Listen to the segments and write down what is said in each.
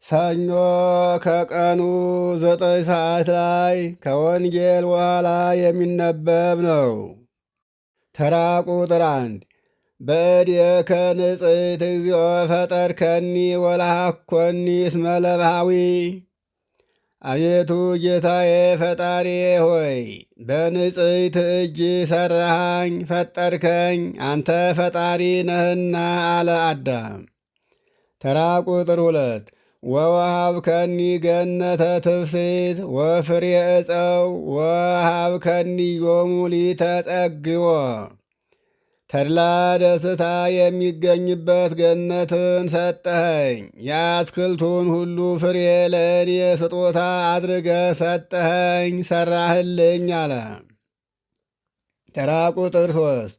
ሰኞ ከቀኑ 9 ሰዓት ላይ ከወንጌል በኋላ የሚነበብ ነው። ተራ ቁጥር 1 በእዴከ ንጽሕት እግዚኦ ፈጠርከኒ ወለሃኮኒ እስመ ለባዊ። አቤቱ ጌታዬ ፈጣሪ ሆይ በንጽሕት እጅ ሠራሃኝ ፈጠርከኝ፣ አንተ ፈጣሪ ነህና አለ አዳም። ተራ ቁጥር 2 ወወሃብከኒ ገነተ ትፍሥሕት ወፍሬ ዕፀው ወወሃብከኒ ዮሙ ሊተጸግቦ። ተድላ ደስታ የሚገኝበት ገነትን ሰጠኸኝ፣ የአትክልቱን ሁሉ ፍሬ ለእኔ ስጦታ አድርገ ሰጠኸኝ ሠራህልኝ አለ። ተራ ቁጥር 3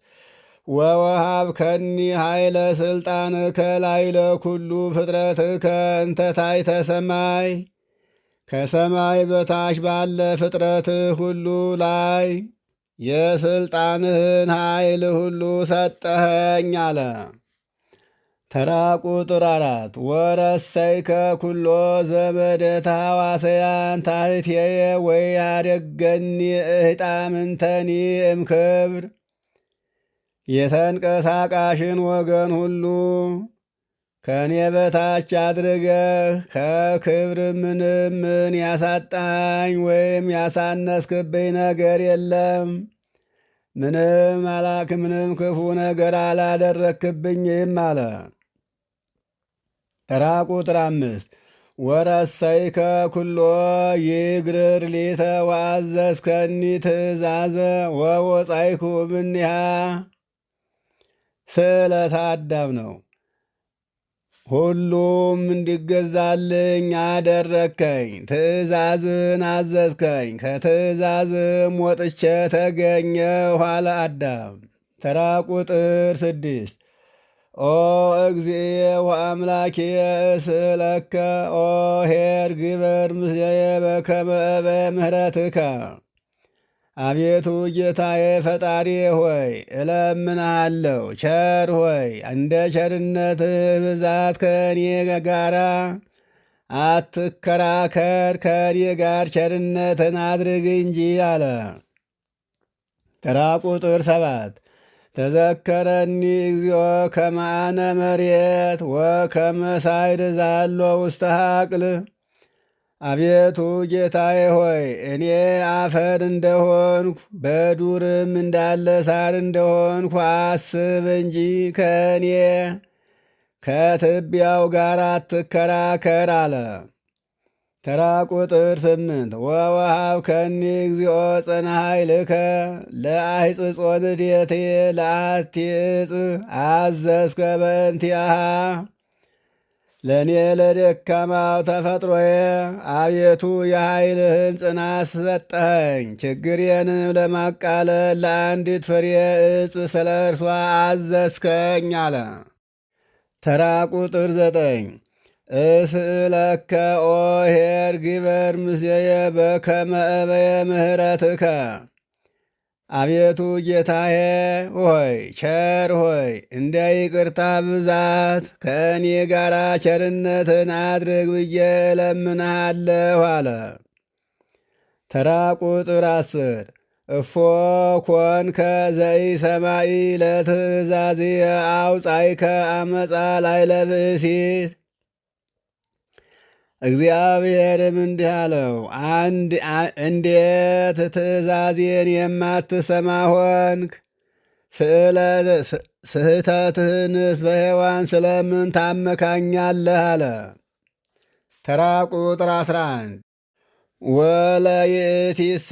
ወወሃብከኒ ኃይለ ሥልጣንከ ላዕለ ኩሉ ፍጥረትከ እንተ ታሕተ ሰማይ። ከሰማይ በታች ባለ ፍጥረትህ ሁሉ ላይ የሥልጣንህን ኃይል ሁሉ ሰጠኸኝ አለ። ተራ ቁጥር 4 ወረሰይከ ኩሎ ዘመደተ ሐዋሰያን ታሕትየ ወያደገኒ እህጣምንተኒ እምክብር። የተንቀሳቃሽን ወገን ሁሉ ከእኔ በታች አድርገህ ከክብር ምንም ምን ያሳጣኝ ወይም ያሳነስክብኝ ነገር የለም። ምንም ክፉ ነገር አላደረክብኝም አለ። ተራ ቁጥር 5 ወረሰይከ ኩሎ ይግርር ሊተ ወአዘዝከኒ ትእዛዘ ወወጻይኩ እምኔሃ። ስእለተ አዳም ነው። ሁሉም እንዲገዛልኝ አደረግከኝ፣ ትእዛዝን አዘዝከኝ፣ ከትእዛዝም ወጥቼ ተገኘሁ አለ አዳም። ተራ ቁጥር 6 ኦ እግዚእየ ወአምላኬየ እስእለከ ኦ ኄር ግበር ምስሌየ በከመ እበየ ምሕረትከ። አቤቱ ጌታዬ ፈጣሪ ሆይ እለምንሃለሁ፣ ቸር ሆይ እንደ ቸርነትህ ብዛት ከእኔ ጋራ አትከራከር፣ ከእኔ ጋር ቸርነትን አድርግ እንጂ አለ። ተራ ቁጥር 7 ተዘከረኒ እግዚኦ ከመ አነ መሬት ወከመ ሳይድ ዛሎ ውስተ ሐቅል። አቤቱ ጌታዬ ሆይ እኔ አፈር እንደሆንኩ በዱርም እንዳለ ሳር እንደሆንኩ አስብ እንጂ ከእኔ ከትቢያው ጋር አትከራከር አለ። ተራ ቁጥር 8 ወወሃብከኒ እግዚኦ ጽንዐ ኃይልከ ለአሕጽጾ ንዴቴ ለአቲ ዕፅ አዘዝከ በእንቲአሃ። ለእኔ ለደካማው ተፈጥሮዬ አቤቱ የኃይልህን ጽናት ሰጠኸኝ፣ ችግሬንም ለማቃለል ለአንዲት ፍሬ ዕፅ ስለ እርሷ አዘዝከኝ አለ። ተራ ቁጥር 9 እስእለከ ኦ ኄር ግበር ምስሌየ በከመ እበየ ምሕረትከ። አቤቱ ጌታዬ ሆይ ቸር ሆይ እንደ ይቅርታ ብዛት ከእኔ ጋር ቸርነትን አድርግ ብዬ እለምንሃለሁ አለ። ተራ ቁጥር 10 እፎ ኮንከ ዘኢሰማዒ ለትእዛዝየ አውጻእከ አመፃ ላዕለ ብእሲት። እግዚአብሔርም እንዲህ አለው፣ እንዴት ትእዛዜን የማትሰማ ሆንክ? ስህተትህንስ በሔዋን ስለምን ታመካኛለህ አለ። ተራ ቁጥር 11 ወለይእቲሰ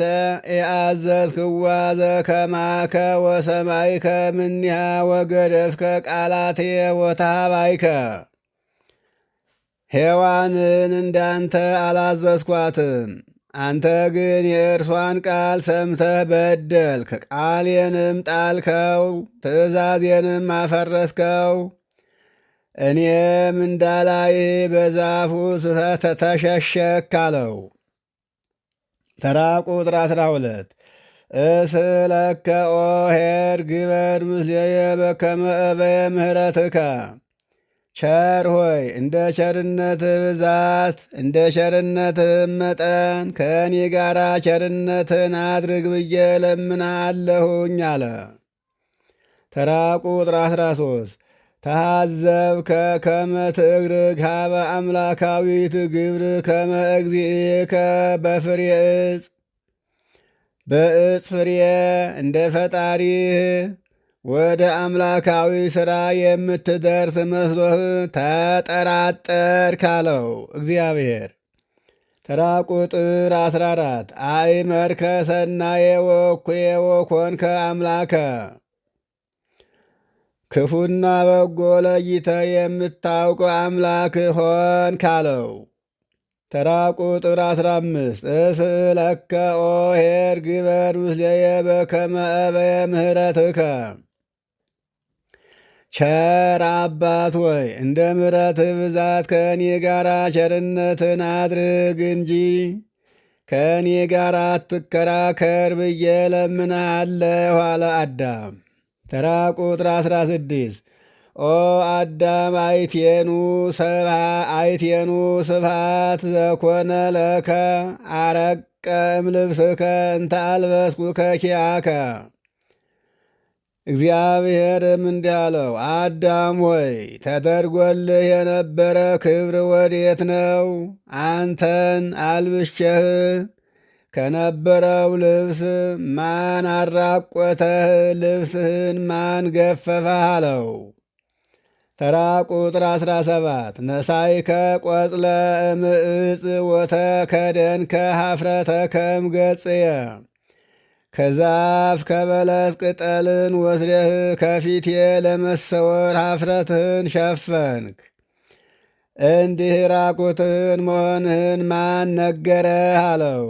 ኢአዘዝክዋ ዘከማከ ወሰማይከ እምኔሃ ወገደፍከ ቃላትየ ወተሃባይከ። ሔዋንን እንዳንተ አላዘዝኳትም፣ አንተ ግን የእርሷን ቃል ሰምተህ በደልክ፣ ቃሌንም ጣልከው፣ ትእዛዜንም አፈረስከው። እኔም እንዳላይ በዛፉ ተሸሸክ አለው። ተራ ቁጥር 12 እስእለከ ኦ ኄር ግበር ምስሌየ በከመ እበየ ምሕረትከ። ቸር ሆይ እንደ ቸርነትህ ብዛት እንደ ቸርነትህም መጠን ከእኔ ጋር ቸርነትን አድርግ ብዬ እለምንሃለሁኝ አለ። ተራ ቁጥር 13 ተሃዘብከ ከመ ትእግርግ ሀበ አምላካዊት ግብር ከመ እግዚእከ በፍሬ ዕፅ በዕፅ ፍሬ እንደ ፈጣሪህ ወደ አምላካዊ ሥራ የምትደርስ መስሎህ ተጠራጠር ካለው እግዚአብሔር። ተራ ቁጥር 14 አእመርከ ሰናየ ወኩየ ወኮንከ አምላከ ክፉና በጎ ለይተ የምታውቅ አምላክ ሆን ካለው። ተራ ቁጥር 15 እስእለከ ኦ ኄር ግበር ምስሌየ በከመ እበየ ምሕረትከ ቸር አባት ወይ እንደ ምሕረትህ ብዛት ከእኔ ጋር ቸርነትን አድርግ እንጂ ከእኔ ጋር አትከራከር ብዬ እለምንሃለሁ አለ አዳም። ተራ ቁጥር 16 ኦ አዳም አይቴኑ ስብሃት ዘኮነ ለከ አረቀ እምልብስከ እንተ አልበስኩከ ኪያከ። እግዚአብሔርም እንዲህ አለው፣ አዳም ሆይ ተደርጎልህ የነበረ ክብር ወዴት ነው? አንተን አልብሼህ ከነበረው ልብስ ማን አራቆተህ? ልብስህን ማን ገፈፈህ? አለው። ተራ ቁጥር 17 ነሳይከ ቆጽለ እምዕፅ ወተከደንከ ኀፍረተከ እምገጽየ ከዛፍ ከበለስ ቅጠልን ወስደህ ከፊቴ ለመሰወር ኀፍረትህን ሸፈንክ። እንዲህ ራቁትህን መሆንህን ማን ነገረህ? አለው።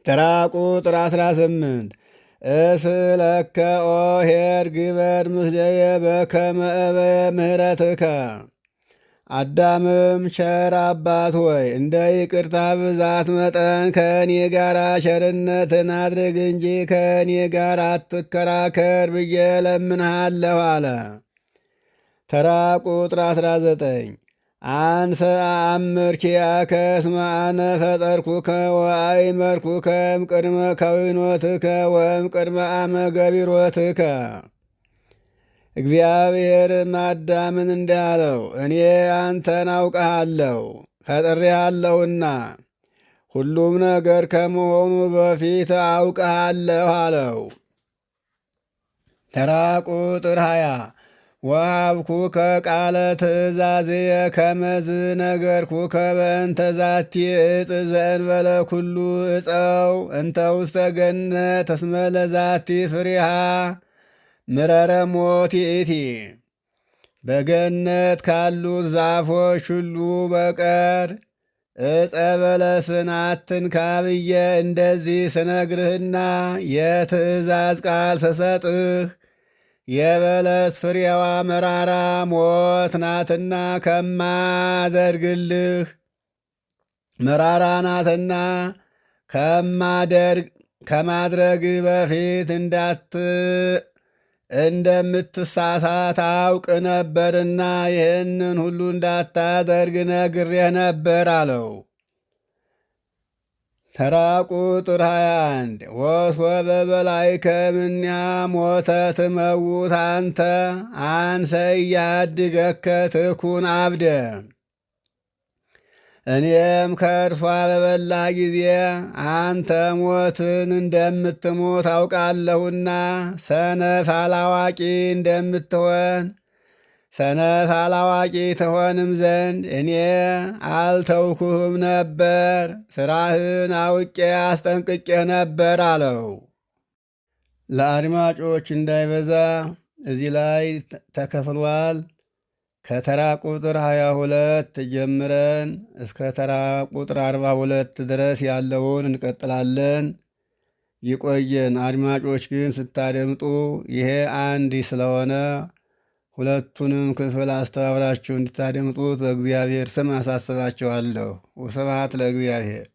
ተራ ቁጥር 18 እስእለከ ኦ ኄር ግበር ምስሌየ በከመ እበየ ምሕረትከ። አዳምም ቸር አባት ሆይ እንደ ይቅርታ ብዛት መጠን ከእኔ ጋር ቸርነትን አድርግ እንጂ ከእኔ ጋር አትከራከር ብዬ እለምንሃለሁ አለ። ተራ ቁጥር 19 አንሰ አእምር ኪያከ እስመ አነ ፈጠርኩከ ወአእመርኩከ እምቅድመ ከዊኖትከ ወእምቅድመ አመ ገቢሮትከ። እግዚአብሔርም አዳምን እንዲህ አለው፣ እኔ አንተን አውቀሃለሁ ፈጥሬሃለሁና ሁሉም ነገር ከመሆኑ በፊት አውቀሃለሁ አለው። ተራ ቁጥር 20 ወሀብኩከ ቃለ ትእዛዝየ ከመዝ ነገርኩከ በእንተ ዛቲ ዕፅ ዘእንበለ ኩሉ ዕፀው እንተ ውስተ ገነት እስመ ለዛቲ ፍሬሃ ምረረ ሞት ይእቲ። በገነት ካሉት ዛፎች ሁሉ በቀር ዕፀ በለስን አትንካ ብዬ እንደዚህ ስነግርህና የትእዛዝ ቃል ስሰጥህ የበለስ ፍሬዋ መራራ ሞት ናትና መራራ ናትና ከማድረግ በፊት እንደምትሳሳት አውቅ ነበርና ይህንን ሁሉ እንዳታደርግ ነግሬህ ነበር አለው። ተራ ቁጥር 21 ወሶበ በላዕከ እምኔሃ ሞተ ትመውት አንሰ ኢያድገከ ትኩን አብደ። እኔም ከእርሷ በበላ ጊዜ አንተ ሞትን እንደምትሞት አውቃለሁና ሰነፍ አላዋቂ እንደምትሆን ሰነፍ አላዋቂ ትሆንም ዘንድ እኔ አልተውኩህም ነበር፣ ሥራህን አውቄ አስጠንቅቄ ነበር አለው። ለአድማጮች እንዳይበዛ እዚህ ላይ ተከፍሏል። ከተራ ቁጥር 22 ጀምረን እስከ ተራ ቁጥር 42 ድረስ ያለውን እንቀጥላለን። ይቆየን። አድማጮች ግን ስታደምጡ ይሄ አንድ ስለሆነ ሁለቱንም ክፍል አስተባብራችሁ እንድታደምጡት በእግዚአብሔር ስም አሳስባችኋለሁ። ወስብሐት ለእግዚአብሔር።